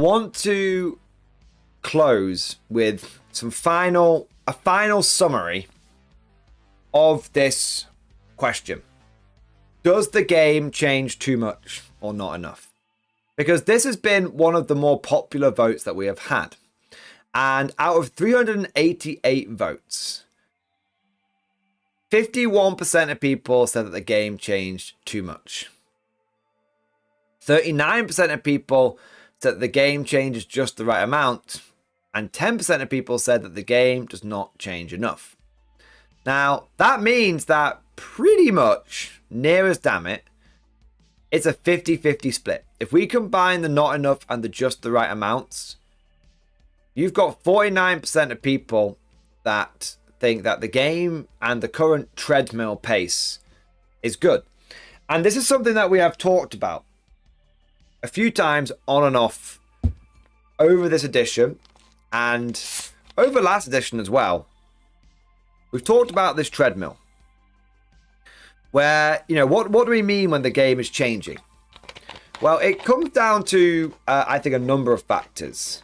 want to close with a final summary of this question. Does the game change too much or not enough? Because this has been one of the more popular votes that we have had. And out of 388 votes, 51% of people said that the game changed too much. 39% of people said that the game changes just the right amount. And 10% of people said that the game does not change enough. Now, that means that pretty much, near as damn it, it's a 50-50 split. If we combine the not enough and the just the right amounts, you've got 49% of people that think that the game and the current treadmill pace is good. And this is something that we have talked about a few times on and off over this edition and over last edition as well. We've talked about this treadmill where, what do we mean when the game is changing? Well, it comes down to, I think, a number of factors.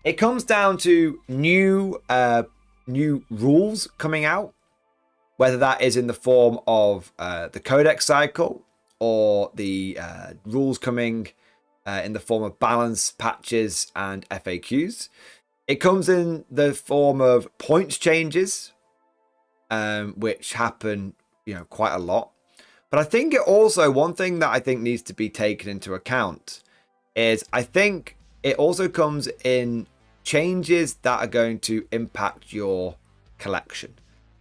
It comes down to new rules coming out, whether that is in the form of the codex cycle or the rules coming in the form of balance patches and FAQs. It comes in the form of points changes, which happen, quite a lot. But I think it also, one thing that I think needs to be taken into account is I think it also comes in changes that are going to impact your collection,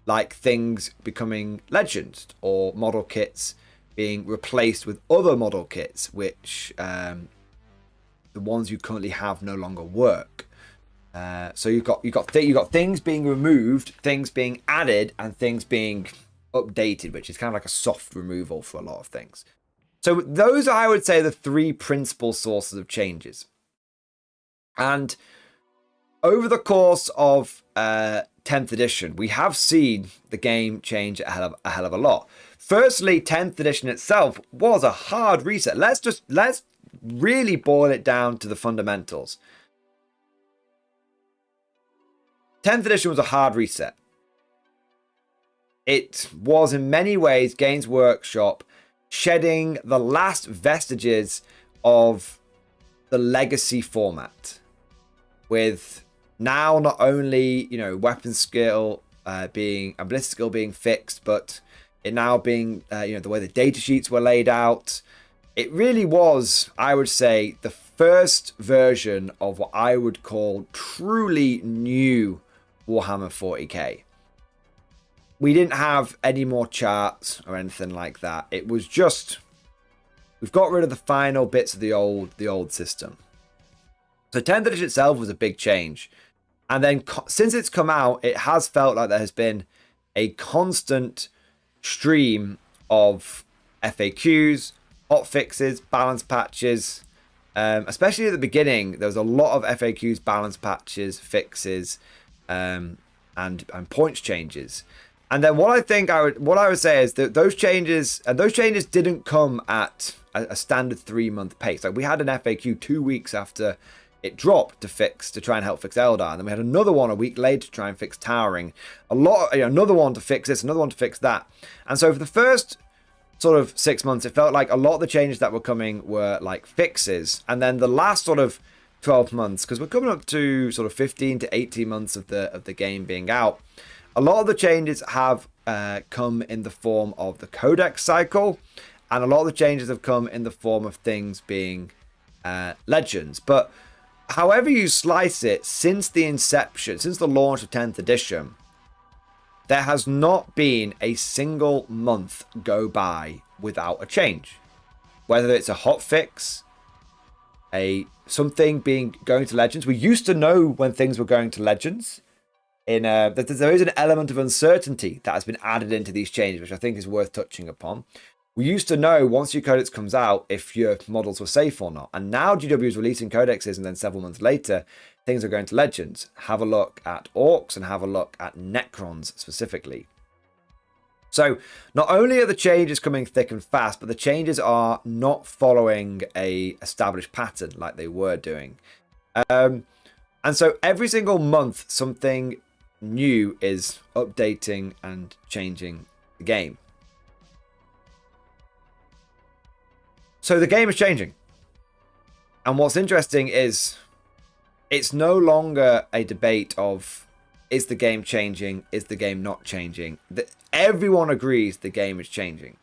like things becoming legends or model kits being replaced with other model kits, which the ones you currently have no longer work. So you've got things being removed, things being added, and things being updated, which is kind of like a soft removal for a lot of things. So those are, I would say, the three principal sources of changes. And over the course of 10th edition, we have seen the game change a hell of a lot. Firstly, 10th edition itself was a hard reset. Let's really boil it down to the fundamentals. 10th edition was a hard reset. It was in many ways Games Workshop shedding the last vestiges of the legacy format, with now not only weapon skill being and ballistic skill being fixed, but it now being the way the data sheets were laid out. It really was, I would say, the first version of what I would call truly new Warhammer 40k. We didn't have any more charts or anything like that. It was just, we've got rid of the final bits of the old system. So 10th edition itself was a big change. And then since it's come out, it has felt like there has been a constant stream of FAQs, hot fixes, balance patches. Especially at the beginning, there was a lot of FAQs, balance patches, fixes, and points changes. And then what I would say is that those changes didn't come at a standard 3-month pace. Like, we had an FAQ 2 weeks after it dropped to try and help fix Eldar, and then we had another one a week later to try and fix Towering. Another one to fix this, another one to fix that. And so for the first sort of 6 months, it felt like a lot of the changes that were coming were like fixes, and then the last sort of 12 months, because we're coming up to sort of 15 to 18 months of the game being out, a lot of the changes have come in the form of the codex cycle, and a lot of the changes have come in the form of things being legends. But however you slice it, since the launch of 10th edition, there has not been a single month go by without a change. Whether it's a hot fix, something going to legends. We used to know when things were going to legends. There is an element of uncertainty that has been added into these changes, which I think is worth touching upon. We used to know once your codex comes out if your models were safe or not. And now GW is releasing codexes, and then several months later, things are going to legends. Have a look at orcs and have a look at necrons specifically. So not only are the changes coming thick and fast, but the changes are not following a established pattern like they were doing. And so every single month, something new is updating and changing the game. So the game is changing. And what's interesting is it's no longer a debate of, is the game changing? Is the game not changing? Everyone agrees the game is changing.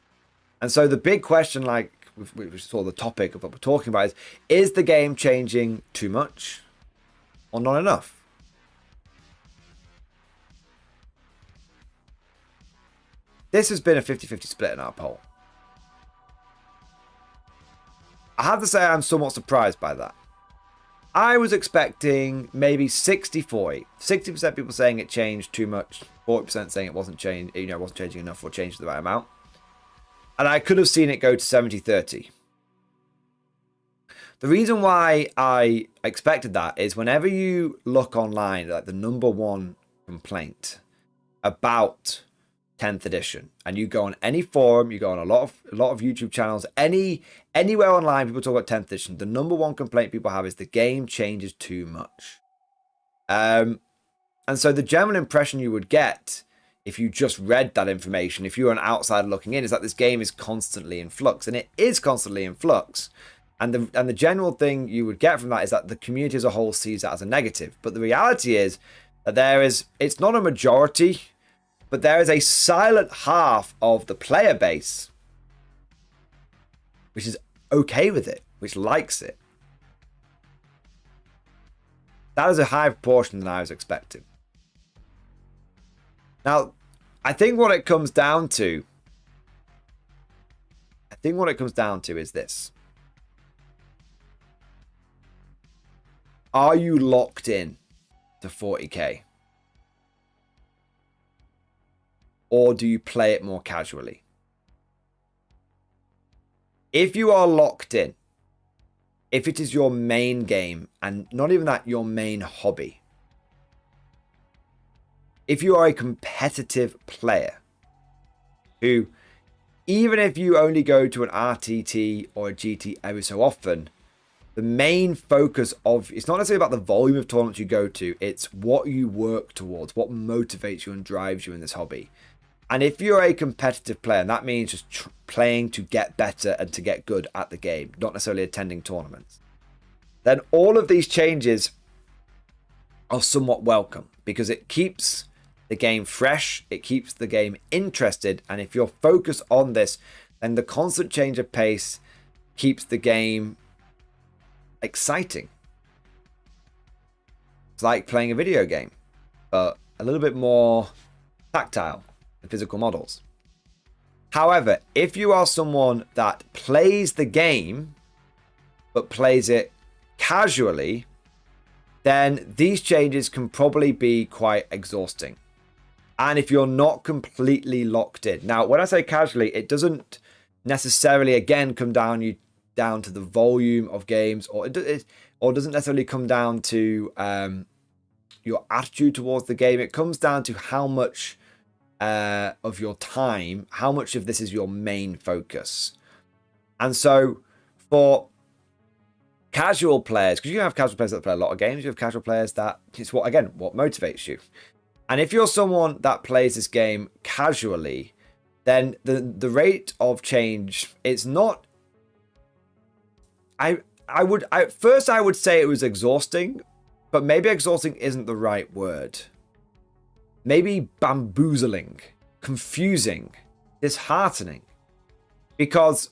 And so the big question, like which is sort of the topic of what we're talking about, is the game changing too much or not enough? This has been a 50-50 split in our poll. I have to say I'm somewhat surprised by that. I was expecting maybe 60-40. 60% people saying it changed too much, 40% saying it wasn't changing enough or changed the right amount. And I could have seen it go to 70-30. The reason why I expected that is whenever you look online, like the #1 complaint about 10th edition, and you go on any forum, you go on a lot of YouTube channels, anywhere online, people talk about 10th edition. The #1 complaint people have is the game changes too much. And so the general impression you would get if you just read that information, if you're an outsider looking in, is that this game is constantly in flux, and it is constantly in flux. And the general thing you would get from that is that the community as a whole sees that as a negative. But the reality is that it's not a majority, but there is a silent half of the player base which is okay with it, which likes it. That is a higher proportion than I was expecting. Now, I think what it comes down to is this. Are you locked in to 40k? Or do you play it more casually? If you are locked in, if it is your main game, and not even that, your main hobby, if you are a competitive player who, even if you only go to an RTT or a GT every so often, the main focus of it's not necessarily about the volume of tournaments you go to, it's what you work towards, what motivates you and drives you in this hobby. And if you're a competitive player, and that means just playing to get better and to get good at the game, not necessarily attending tournaments, then all of these changes are somewhat welcome because it keeps the game fresh, it keeps the game interested, and if you're focused on this, then the constant change of pace keeps the game exciting. It's like playing a video game, but a little bit more tactile and physical models. However, if you are someone that plays the game but plays it casually, then these changes can probably be quite exhausting. And if you're not completely locked in. Now, when I say casually, it doesn't necessarily, again, come down to the volume of games, or or doesn't necessarily come down to your attitude towards the game. It comes down to how much of your time, how much of this is your main focus. And so for casual players, because you have casual players that play a lot of games, you have casual players that it's what motivates you. And if you're someone that plays this game casually, then the rate of change, it's not. I would say it was exhausting, but maybe exhausting isn't the right word. Maybe bamboozling, confusing, disheartening, because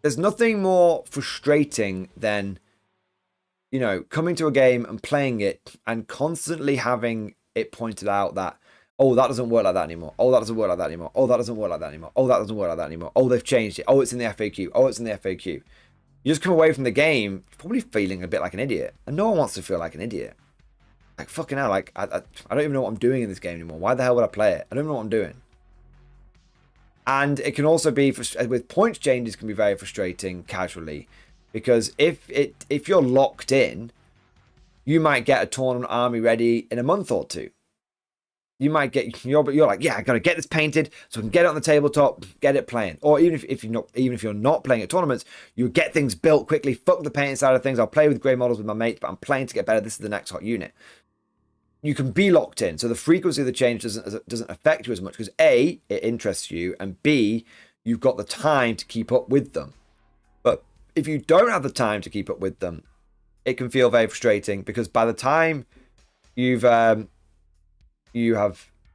there's nothing more frustrating than, coming to a game and playing it and constantly having it pointed out that, oh, that doesn't work like that anymore. Oh, that doesn't work like that anymore. Oh, that doesn't work like that anymore. Oh, that doesn't work like that anymore. Oh, they've changed it. Oh, it's in the FAQ. Oh, it's in the FAQ. You just come away from the game probably feeling a bit like an idiot. And no one wants to feel like an idiot. Like, fucking hell, like, I don't even know what I'm doing in this game anymore. Why the hell would I play it? I don't know what I'm doing. And it can also be, with points changes, can be very frustrating casually. Because if you're locked in, you might get a tournament army ready in a month or two. You might get you're like, yeah, I gotta get this painted so I can get it on the tabletop, get it playing. Or even if you're not playing at tournaments, you get things built quickly. Fuck the painting side of things. I'll play with grey models with my mates, but I'm playing to get better. This is the next hot unit. You can be locked in, so the frequency of the change doesn't affect you as much because A, it interests you, and B, you've got the time to keep up with them. But if you don't have the time to keep up with them, it can feel very frustrating because by the time you have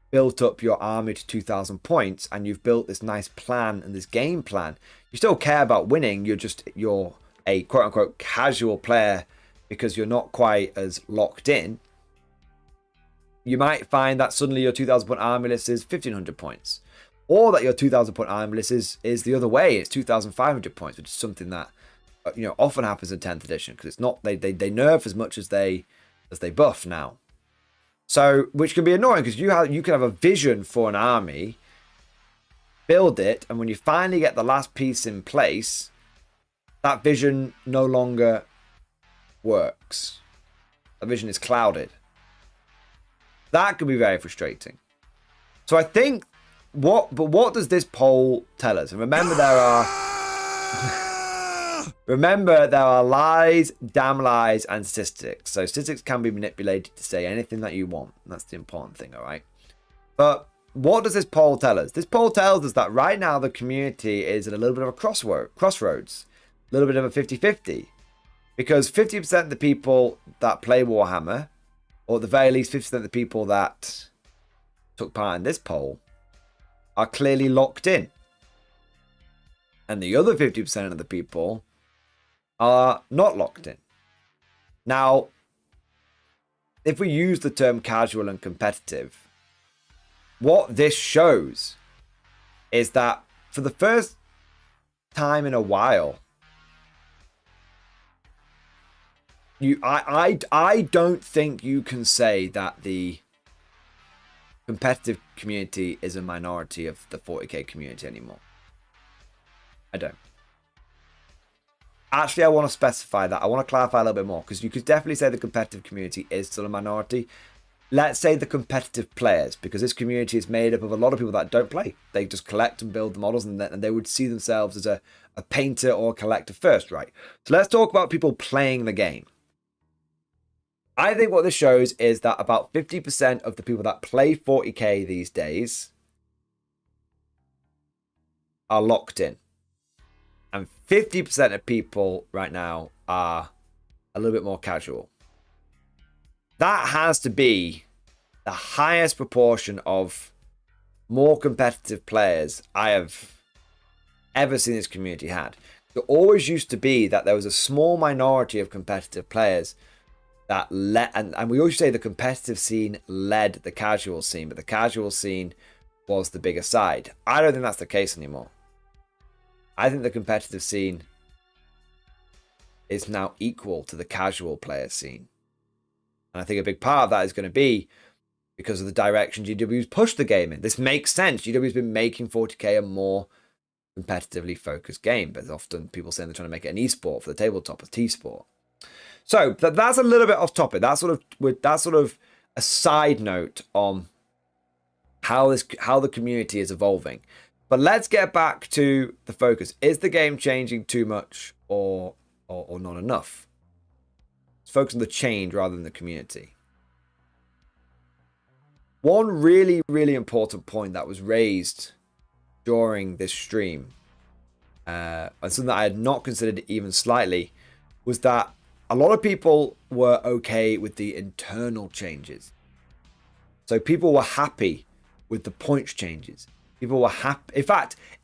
built up your army to 2,000 points and you've built this nice plan and this game plan, you still care about winning. You're a quote unquote casual player because you're not quite as locked in. You might find that suddenly your 2,000 point army list is 1,500 points, or that your 2,000 point army list is the other way. It's 2,500 points, which is something that often happens in 10th edition because it's not they nerf as much as they buff now. So, which can be annoying because you can have a vision for an army, build it, and when you finally get the last piece in place, that vision no longer works. That vision is clouded. That can be very frustrating. So I think what does this poll tell us? And remember there are lies, damn lies, and statistics. So statistics can be manipulated to say anything that you want. That's the important thing, all right? But what does this poll tell us? This poll tells us that right now the community is at a little bit of a crossroads, a little bit of a 50-50. Because 50% of the people that play Warhammer, or at the very least 50% of the people that took part in this poll, are clearly locked in. And the other 50% of the people are not locked in. Now, if we use the term casual and competitive, what this shows is that for the first time in a while, I don't think you can say that the competitive community is a minority of the 40k community anymore. I don't. Actually, I want to specify that. I want to clarify a little bit more because you could definitely say the competitive community is still a minority. Let's say the competitive players, because this community is made up of a lot of people that don't play. They just collect and build the models, and they would see themselves as a painter or a collector first, right? So let's talk about people playing the game. I think what this shows is that about 50% of the people that play 40k these days are locked in. And 50% of people right now are a little bit more casual. That has to be the highest proportion of more competitive players I have ever seen this community had. It always used to be that there was a small minority of competitive players that and we always say the competitive scene led the casual scene, but the casual scene was the bigger side. I don't think that's the case anymore. I think the competitive scene is now equal to the casual player scene. And I think a big part of that is going to be because of the direction GW's pushed the game in. This makes sense. GW's been making 40k a more competitively focused game, but often people saying they're trying to make it an esport for the tabletop, a T-sport. So that's a little bit off topic. That's sort of a side note on how the community is evolving. But let's get back to the focus. Is the game changing too much or not enough? Let's focus on the change rather than the community. One really, really important point that was raised during this stream, and something that I had not considered even slightly, was that a lot of people were okay with the internal changes. So people were happy with the points changes. People were happy.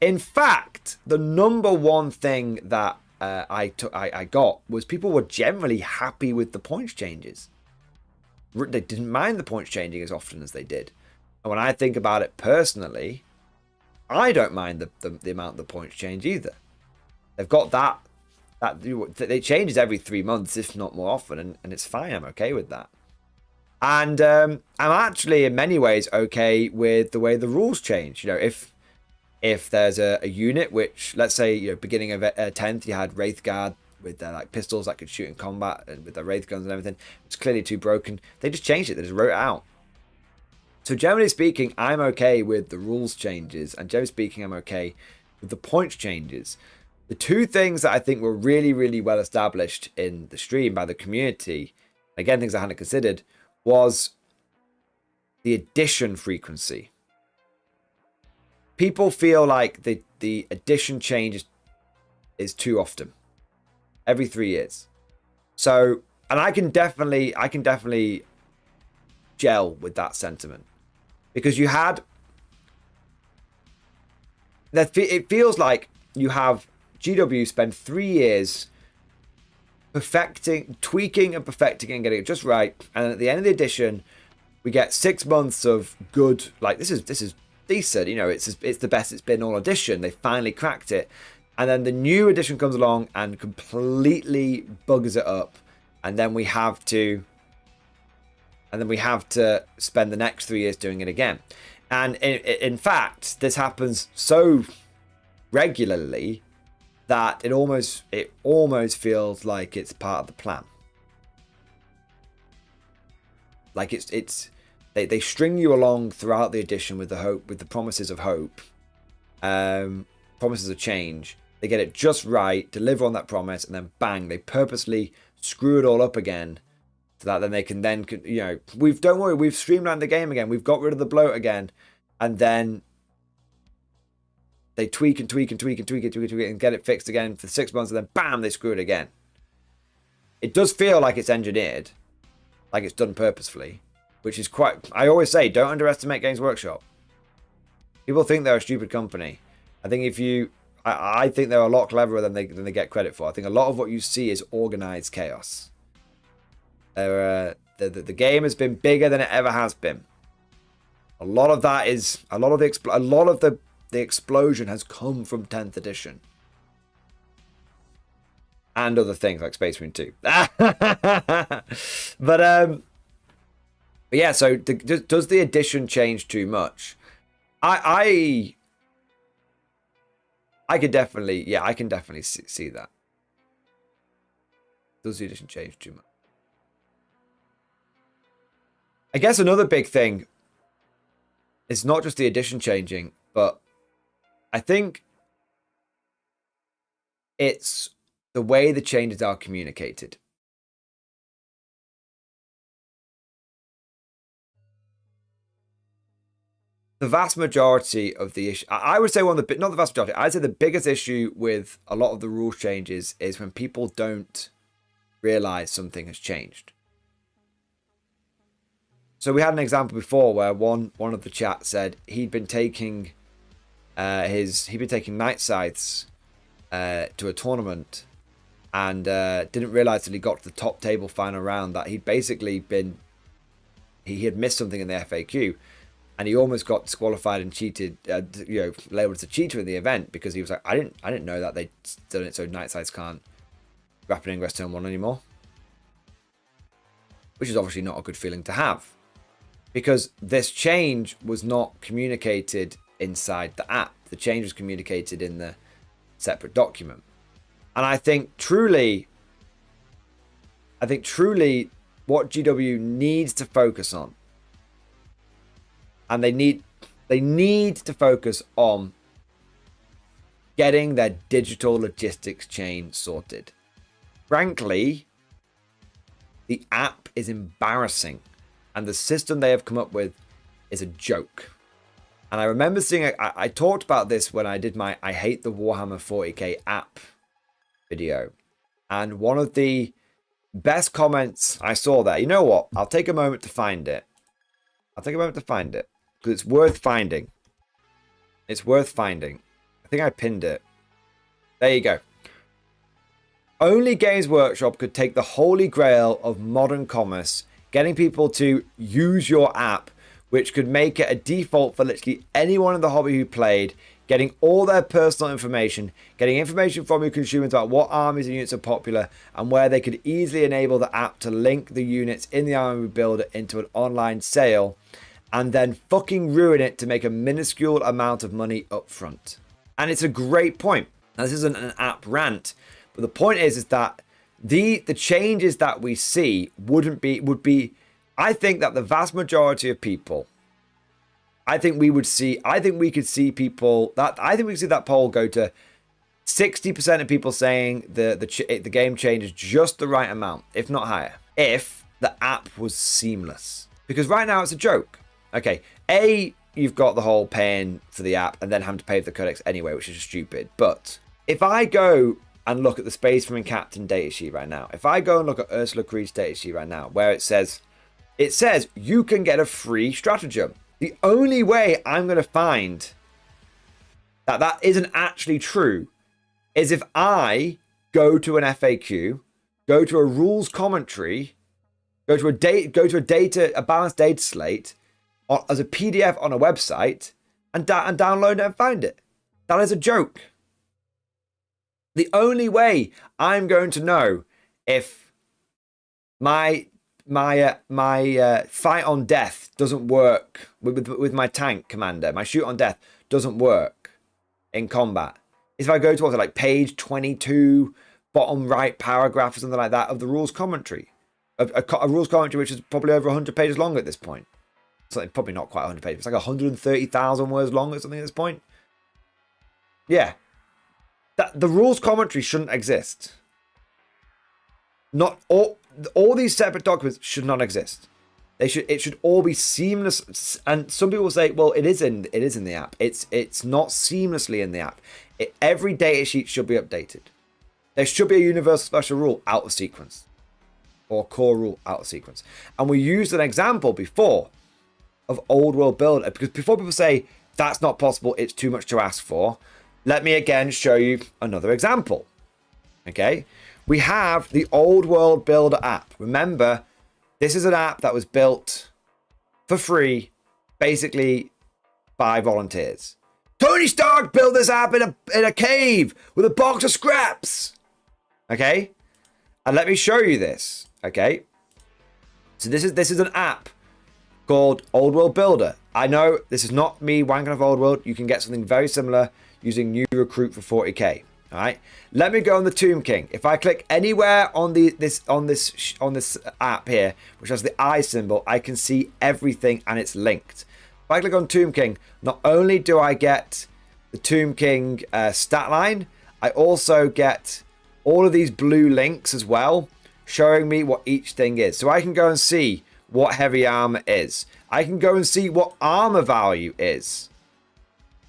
In fact, the number one thing that I got was people were generally happy with the points changes. They didn't mind the points changing as often as they did. And when I think about it personally, I don't mind the amount the points change either. They've got that it changes every 3 months, if not more often, and it's fine. I'm okay with that. And I'm actually in many ways okay with the way the rules change. If there's a unit which, let's say, beginning of 10th, you had Wraithguard with their like pistols that could shoot in combat and with their Wraith guns and everything. It's clearly too broken. They just changed it. They just wrote it out. So generally speaking, I'm okay with the rules changes, and generally speaking, I'm okay with the points changes. The two things that I think were really, really well established in the stream by the community, again, things I hadn't considered, was the addition frequency. People feel like the addition change is too often, every 3 years. So, and I can definitely gel with that sentiment, because you had that. It feels like you have GW spend 3 years tweaking and perfecting and getting it just right, and at the end of the edition, we get 6 months of good. Like this is decent, you know. It's the best it's been all edition. They finally cracked it, and then the new edition comes along and completely buggers it up, and then we have to spend the next 3 years doing it again. And in fact, this happens so regularly that it almost feels like it's part of the plan. Like they string you along throughout the edition with the promises of hope, promises of change. They get it just right, deliver on that promise, and then bang, they purposely screw it all up again, so that then they can you know, we've streamlined the game again, we've got rid of the bloat again, and then they tweak and tweak and tweak and tweak and tweak and tweak and get it fixed again for 6 months, and then bam, they screw it again. It does feel like it's engineered, like it's done purposefully, which is quite. I always say, don't underestimate Games Workshop. People think they're a stupid company. I think I think they're a lot cleverer than they get credit for. I think a lot of what you see is organized chaos. The game has been bigger than it ever has been. A lot of the explosion has come from 10th edition and other things like Space Marine 2. But yeah. So does the edition change too much? I can definitely see that. Does the edition change too much? I guess another big thing is not just the edition changing, but I think it's the way the changes are communicated. The vast majority of the issue, I would say not the vast majority, I'd say the biggest issue with a lot of the rule changes is when people don't realize something has changed. So we had an example before where one of the chat said he'd been taking night scythes to a tournament, and didn't realize till he got to the top table final round that he had missed something in the FAQ, and he almost got disqualified and cheated, labeled as a cheater in the event, because he was like, I didn't know that they'd done it so night scythes can't rapid ingress turn 1 anymore, which is obviously not a good feeling to have, because this change was not communicated inside the app. The change was communicated in the separate document. And I think truly what GW needs to focus on, and they need to focus on getting their digital logistics chain sorted. Frankly, the app is embarrassing, and the system they have come up with is a joke. And I remember seeing, I talked about this when I did my I Hate the Warhammer 40k app video. And one of the best comments I saw there, you know what? I'll take a moment to find it. Because it's worth finding. It's worth finding. I think I pinned it. There you go. Only Games Workshop could take the holy grail of modern commerce, getting people to use your app, which could make it a default for literally anyone in the hobby who played, getting all their personal information, getting information from your consumers about what armies and units are popular, and where they could easily enable the app to link the units in the army builder into an online sale, and then fucking ruin it to make a minuscule amount of money up front. And it's a great point. Now, this isn't an app rant, but the point is that the changes that we see would be, I think that the vast majority of people I think we could see people that I think we could see that poll go to 60% of people saying the game change is just the right amount, if not higher, if the app was seamless. Because right now it's a joke. Okay, you've got the whole paying for the app and then having to pay for the codecs anyway, which is just stupid. But if I go and look at the Space Marine Captain datasheet right now, if I go and look at Ursula Creed's datasheet right now, where it says you can get a free stratagem. The only way I'm going to find that isn't actually true is if I go to an FAQ, go to a rules commentary, go to a balanced data slate as a PDF on a website and download it and find it. That is a joke. The only way I'm going to know if my fight on death doesn't work with my tank commander, my shoot on death doesn't work in combat, is if I go to like page 22, bottom right paragraph or something like that of the rules commentary, a rules commentary which is probably over 100 pages long at this point. Something probably not quite 100 pages. It's like 130,000 words long or something at this point. Yeah, the rules commentary shouldn't exist. Not all these separate documents should not exist. It should all be seamless. And some people say, well, it is in the app. It's not seamlessly in the app. Every data sheet should be updated. There should be a universal special rule out of sequence, or core rule out of sequence. And we used an example before of Old World Builder, because before people say that's not possible, it's too much to ask for. Let me again show you another example. Okay, we have the Old World Builder app. Remember, this is an app that was built for free, basically by volunteers. Tony Stark built this app in a cave with a box of scraps. Okay, and let me show you this. Okay, so this is an app called Old World Builder. I know this is not me wanking off Old World. You can get something very similar using New Recruit for 40k. All right, let me go on the Tomb King. If I click anywhere on this app here, which has the eye symbol, I can see everything and it's linked. If I click on Tomb King, not only do I get the Tomb King stat line, I also get all of these blue links as well, showing me what each thing is. So I can go and see what heavy armor is. I can go and see what armor value is.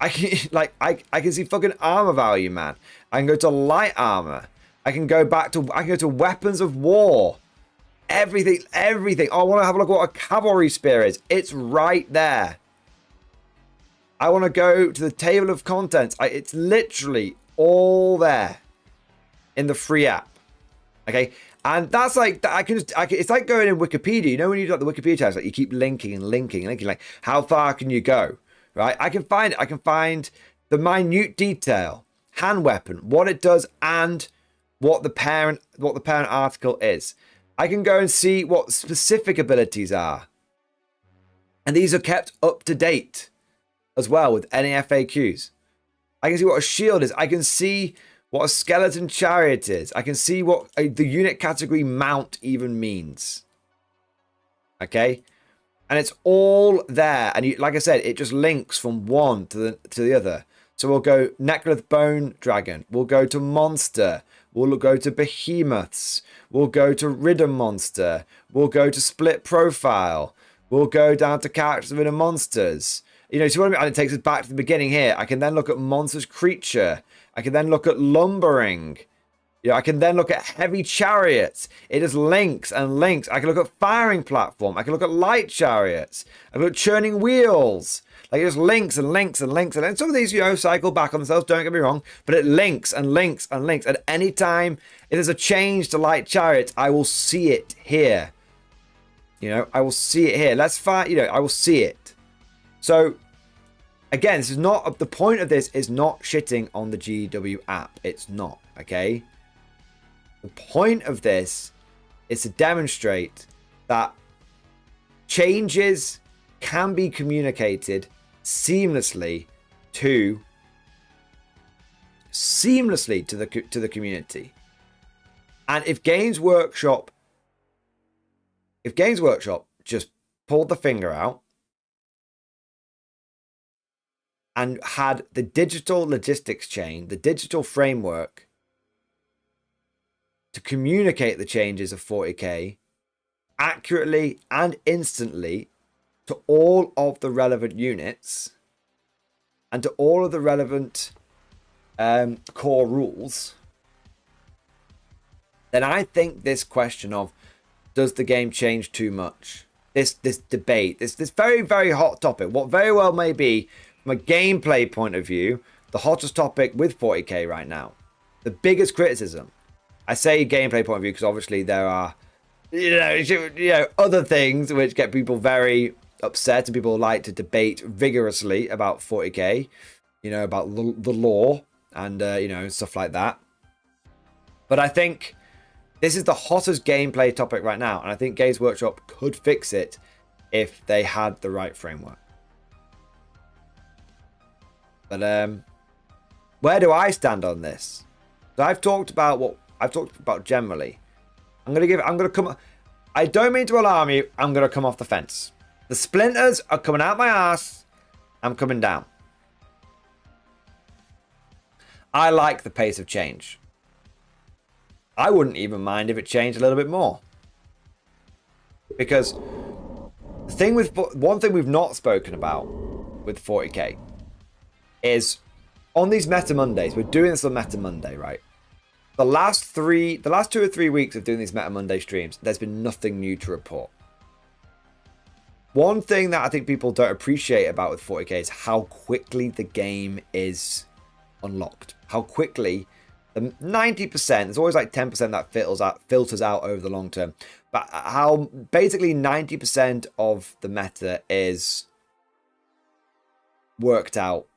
I can see fucking armor value, man. I can go to light armor. I can go to weapons of war. Everything. Oh, I want to have a look at what a cavalry spear is. It's right there. I want to go to the table of contents. It's literally all there in the free app. Okay, and that's like it's like going in Wikipedia. You know when you do like the Wikipedia tabs, like you keep linking and linking and linking. Like how far can you go? Right? I can find it. I can find the minute detail, hand weapon, what it does, and what the parent article is. I can go and see what specific abilities are, and these are kept up to date as well with any FAQs. I can see what a shield is. I can see what a skeleton chariot is. I can see what the unit category mount even means. Okay, and it's all there. And like I said, it just links from one to the other. So we'll go Necroth Bone Dragon. We'll go to Monster. We'll go to Behemoths. We'll go to Ridden Monster. We'll go to Split Profile. We'll go down to Characters within Monsters. You know, see what I mean? And it takes us back to the beginning here. I can then look at Monsters Creature. I can then look at Lumbering. You know, I can then look at Heavy Chariots. It just links and links. I can look at Firing Platform. I can look at Light Chariots. I can look at Churning Wheels. Like it just links and links and links. And some of these, you know, cycle back on themselves, don't get me wrong. But it links and links and links. At any time, if there's a change to Light Chariots, I will see it here. You know, I will see it here. Let's find, you know, I will see it. So, again, this is not, the point of this is not shitting on the GW app. It's not, okay? The point of this is to demonstrate that changes can be communicated seamlessly to the community. And if Games Workshop just pulled the finger out and had the digital logistics chain, the digital framework to communicate the changes of 40k accurately and instantly to all of the relevant units and to all of the relevant core rules, then I think this question of does the game change too much, this debate, this very, very hot topic, what very well may be from a gameplay point of view the hottest topic with 40k right now, the biggest criticism. I say gameplay point of view because obviously there are other things which get people very upset, and people like to debate vigorously about 40k, about the law and stuff like that. But I think this is the hottest gameplay topic right now, and I think Games Workshop could fix it if they had the right framework. But where do I stand on this? So I've talked about generally. I don't mean to alarm you. I'm gonna come off the fence. The splinters are coming out my ass. I'm coming down. I like the pace of change. I wouldn't even mind if it changed a little bit more. Because one thing we've not spoken about with 40k is on these Meta Mondays, we're doing this on Meta Monday, right? The last 2 or 3 weeks of doing these Meta Monday streams, there's been nothing new to report. One thing that I think people don't appreciate about with 40k is how quickly the game is unlocked. How quickly the 90%, there's always like 10% that filters out over the long term. But how basically 90% of the meta is worked out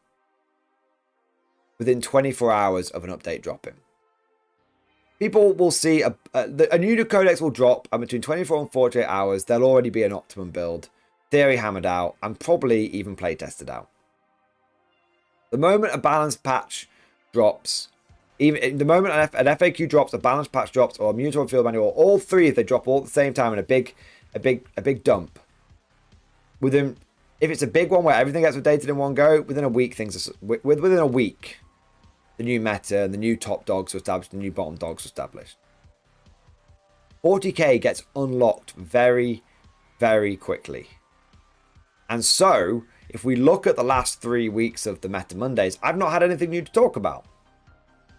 within 24 hours of an update dropping. People will see a new codex will drop, and between 24 and 48 hours, there'll already be an optimum build, theory hammered out, and probably even play tested out. The moment a balance patch drops, even the moment an FAQ drops, a balance patch drops, or a mutual field manual, all three, if they drop all at the same time in a big dump, within, if it's a big one where everything gets updated in one go, within a week, within a week, the new meta and the new top dogs are established, the new bottom dogs are established. 40k gets unlocked very, very quickly. And so, if we look at the last 3 weeks of the Meta Mondays, I've not had anything new to talk about.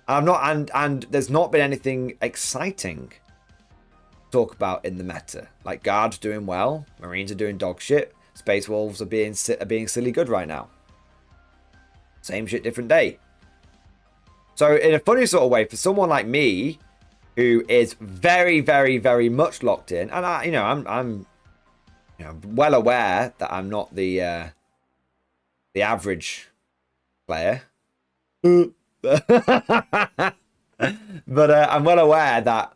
And there's not been anything exciting to talk about in the meta. Like Guards doing well, Marines are doing dog shit, Space Wolves are being silly good right now. Same shit, different day. So in a funny sort of way, for someone like me, who is very, very, very much locked in, and I'm well aware that I'm not the average player, but I'm well aware that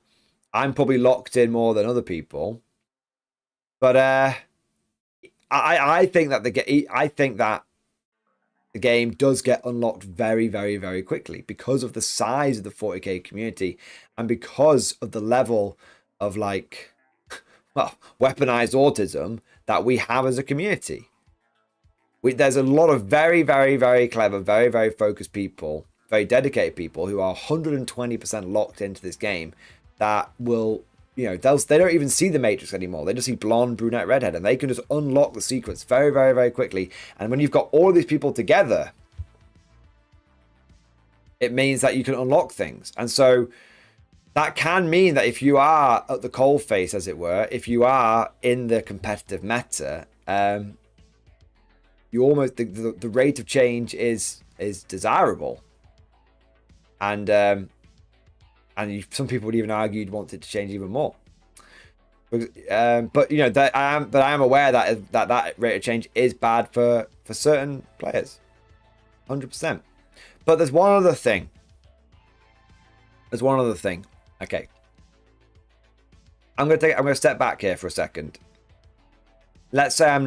I'm probably locked in more than other people. But I think that the game does get unlocked very, very, very quickly because of the size of the 40k community and because of the level of weaponized autism that we have as a community. There's a lot of very, very, very clever, very, very focused people, very dedicated people who are 120% locked into this game that will, they don't even see the Matrix anymore. They just see blonde, brunette, redhead, and they can just unlock the secrets very, very, very quickly. And when you've got all of these people together, it means that you can unlock things. And so that can mean that if you are at the coalface, as it were, if you are in the competitive meta, you almost the rate of change is desirable. And some people would even argue you'd want it to change even more. But I am aware that rate of change is bad for certain players, 100%. But there's one other thing. Okay, I'm gonna step back here for a second. Let's say I'm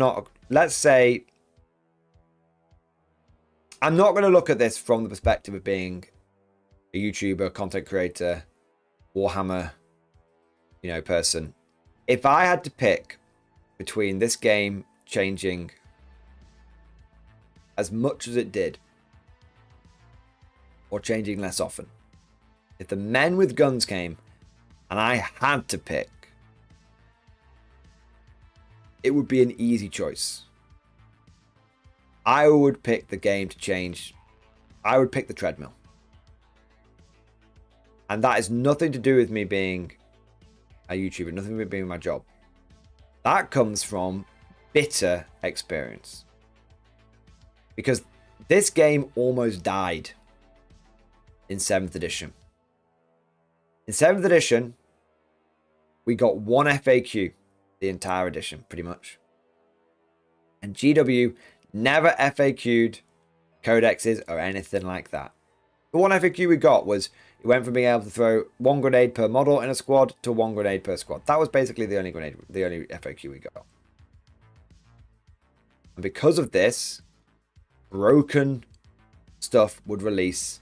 not going to look at this from the perspective of being a YouTuber, content creator, Warhammer, person. If I had to pick between this game changing as much as it did, or changing less often, if the men with guns came and I had to pick, it would be an easy choice. I would pick the game to change. I would pick the treadmill. And that is nothing to do with me being a YouTuber, nothing with being my job. That comes from bitter experience. Because this game almost died in 7th edition. In 7th edition, we got one FAQ the entire edition, pretty much. And GW never FAQ'd codexes or anything like that. The one FAQ we got was it went from being able to throw 1 grenade per model in a squad to 1 grenade per squad. That was basically the only FAQ we got. And because of this, broken stuff would release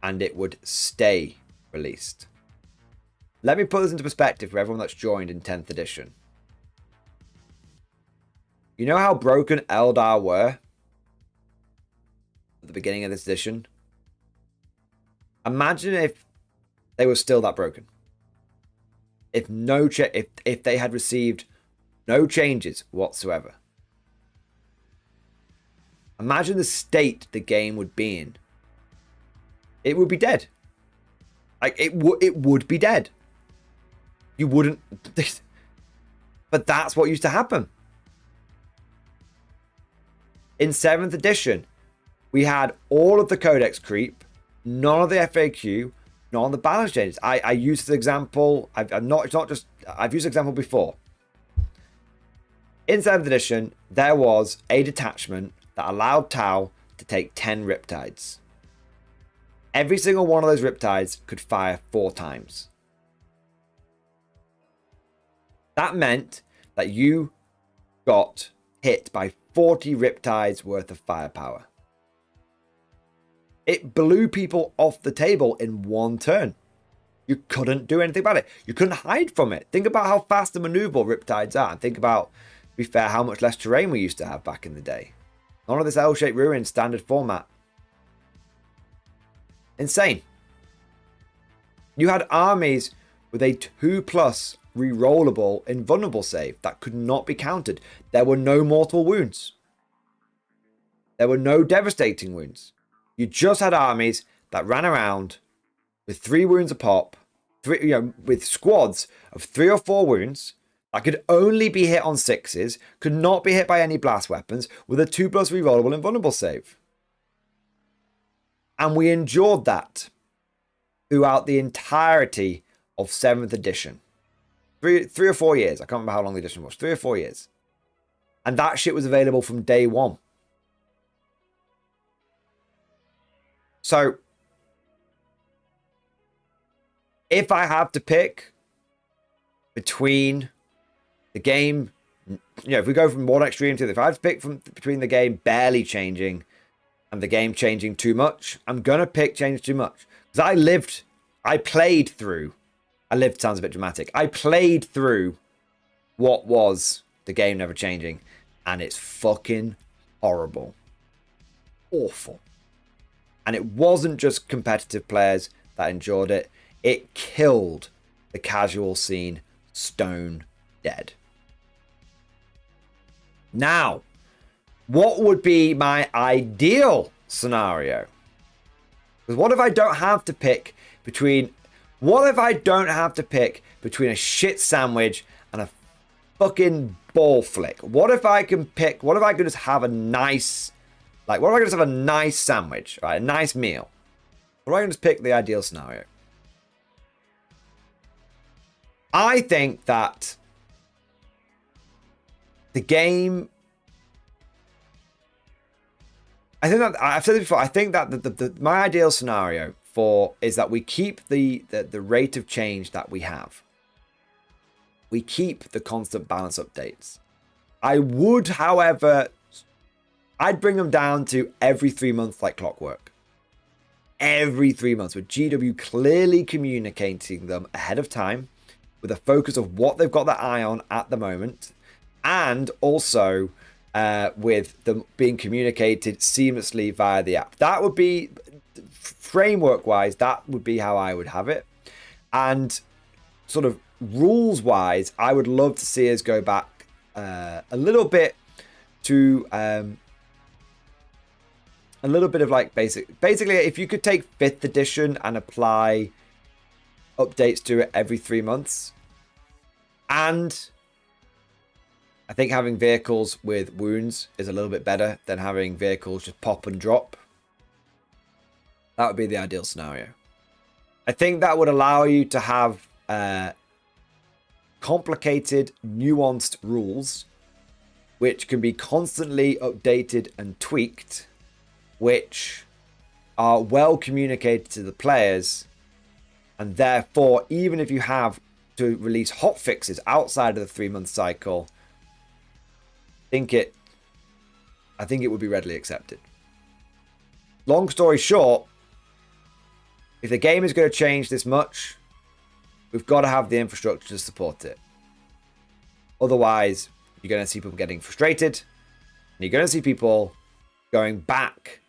and it would stay released. Let me put this into perspective for everyone that's joined in 10th edition. You know how broken Eldar were at the beginning of this edition? Imagine if they were still that broken. If if they had received no changes whatsoever. Imagine the state the game would be in. It would be dead. Like it would be dead. You wouldn't. But that's what used to happen. In 7th edition, we had all of the codex creep, none of the FAQ, none of the balance changes. I used the example. I've used the example before. In 7th edition, there was a detachment that allowed Tau to take 10 Riptides. Every single one of those Riptides could fire 4 times. That meant that you got hit by 40 Riptides worth of firepower. It blew people off the table in one turn. You couldn't do anything about it. You couldn't hide from it. Think about how fast and maneuverable Riptides are. And think about, to be fair, how much less terrain we used to have back in the day. None of this L-shaped ruin standard format. Insane. You had armies with a 2+ rerollable invulnerable save that could not be countered. There were no mortal wounds. There were no devastating wounds. You just had armies that ran around with 3 wounds a pop, with squads of 3 or 4 wounds that could only be hit on 6s, could not be hit by any blast weapons, with a 2+ rerollable invulnerable save. And we endured that throughout the entirety of 7th edition. 3 or 4 years. I can't remember how long the edition was. 3 or 4 years. And that shit was available from day one. So, if I have to pick between the game, if we go from one extreme to the other, if I have to pick between the game barely changing and the game changing too much, I'm going to pick change too much. Because I played through, sounds a bit dramatic. I played through what was the game never changing, and it's fucking horrible. Awful. And it wasn't just competitive players that enjoyed it. It killed the casual scene stone dead. Now, what would be my ideal scenario? Because what if I don't have to pick between a shit sandwich and a fucking ball flick? What if I can just have a nice sandwich, right? A nice meal. Or I can just pick the ideal scenario. I think that the game, I've said it before, I think that my ideal scenario is that we keep the rate of change that we have. We keep the constant balance updates. I would, however, I'd bring them down to every 3 months like clockwork. Every 3 months, with GW clearly communicating them ahead of time with a focus of what they've got their eye on at the moment, and also with them being communicated seamlessly via the app. That would be, framework-wise, that would be how I would have it. And sort of rules-wise, I would love to see us go back a little bit to a little bit of like basically if you could take 5th edition and apply updates to it every 3 months, and I think having vehicles with wounds is a little bit better than having vehicles just pop and drop. That would be the ideal scenario. I think that would allow you to have complicated, nuanced rules which can be constantly updated and tweaked, which are well communicated to the players, and therefore, even if you have to release hot fixes outside of the 3-month cycle, I think it would be readily accepted. Long story short, if the game is going to change this much, we've got to have the infrastructure to support it. Otherwise, you're going to see people getting frustrated, and you're going to see people going back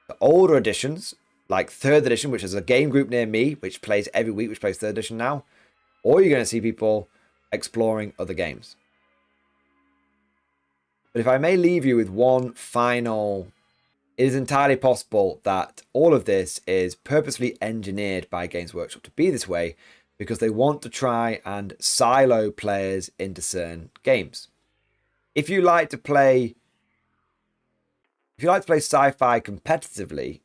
to older editions, like 3rd edition, which is a game group near me, which plays every week, which plays 3rd edition now. Or you're going to see people exploring other games. But if I may leave you with one final, it is entirely possible that all of this is purposely engineered by Games Workshop to be this way, because they want to try and silo players into certain games. If you like to play sci-fi competitively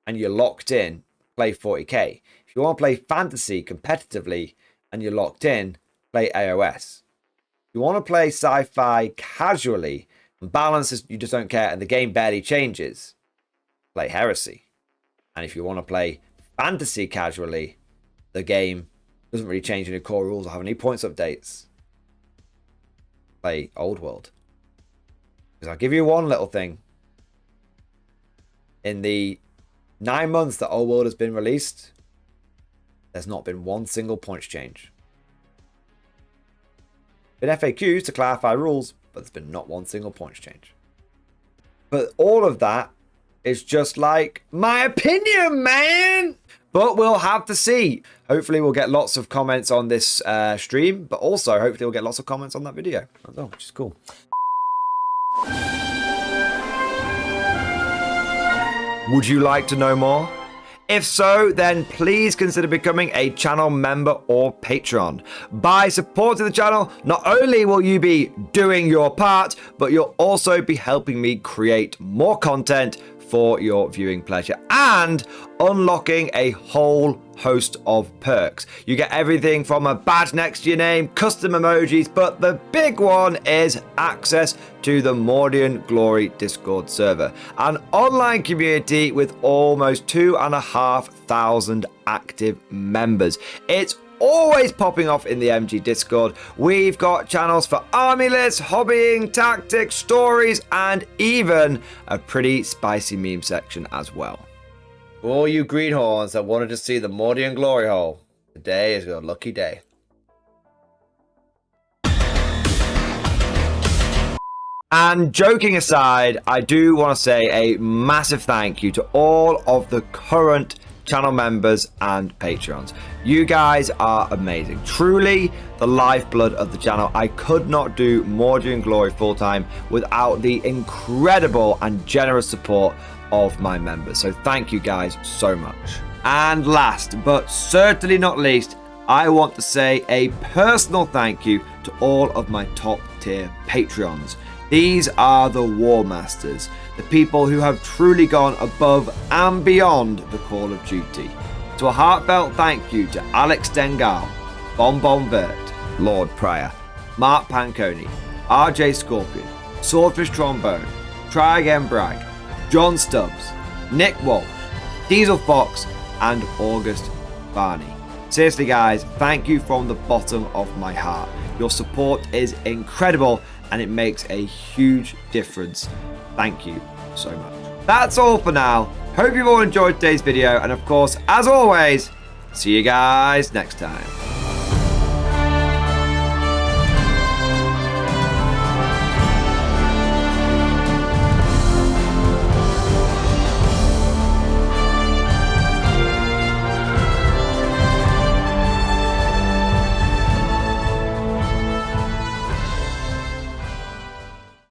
and you're locked in, play 40k. If you want to play fantasy competitively and you're locked in, play AOS. If you want to play sci-fi casually and balances, you just don't care, and the game barely changes, play Heresy. And if you want to play fantasy casually, the game doesn't really change any core rules or have any points updates, play Old World. Because I'll give you one little thing. In the 9 months that Old World has been released, there's not been one single points change. Been FAQs to clarify rules, but there's been not one single points change. But all of that is just like my opinion, man. But we'll have to see. Hopefully we'll get lots of comments on this stream, but also hopefully we'll get lots of comments on that video as well, which is cool. Would you like to know more? If so, then please consider becoming a channel member or patron. By supporting the channel, not only will you be doing your part, but you'll also be helping me create more content for your viewing pleasure and unlocking a whole host of perks. You get everything from a badge next to your name, custom emojis, but the big one is access to the Mordian Glory Discord server, an online community with almost 2,500 active members. It's always popping off in the MG Discord. We've got channels for army lists, hobbying, tactics, stories, and even a pretty spicy meme section as well. For all you greenhorns that wanted to see the Mordian glory hole, today is your lucky day. And joking aside, I do want to say a massive thank you to all of the current channel members and patrons. You guys are amazing, truly the lifeblood of the channel. I could not do Mordian Glory full-time without the incredible and generous support of my members, so thank you guys so much. And last but certainly not least, I want to say a personal thank you to all of my top tier Patreons. These are the War Masters, the people who have truly gone above and beyond the call of duty. So a heartfelt thank you to Alex Dengal, Bon Vert, Lord Pryor, Mark Panconi, RJ Scorpion, Swordfish Trombone, Try Again Bragg, John Stubbs, Nick Walsh, Diesel Fox, and August Barney. Seriously guys, thank you from the bottom of my heart. Your support is incredible and it makes a huge difference. Thank you so much. That's all for now. Hope you've all enjoyed today's video, and of course, as always, see you guys next time.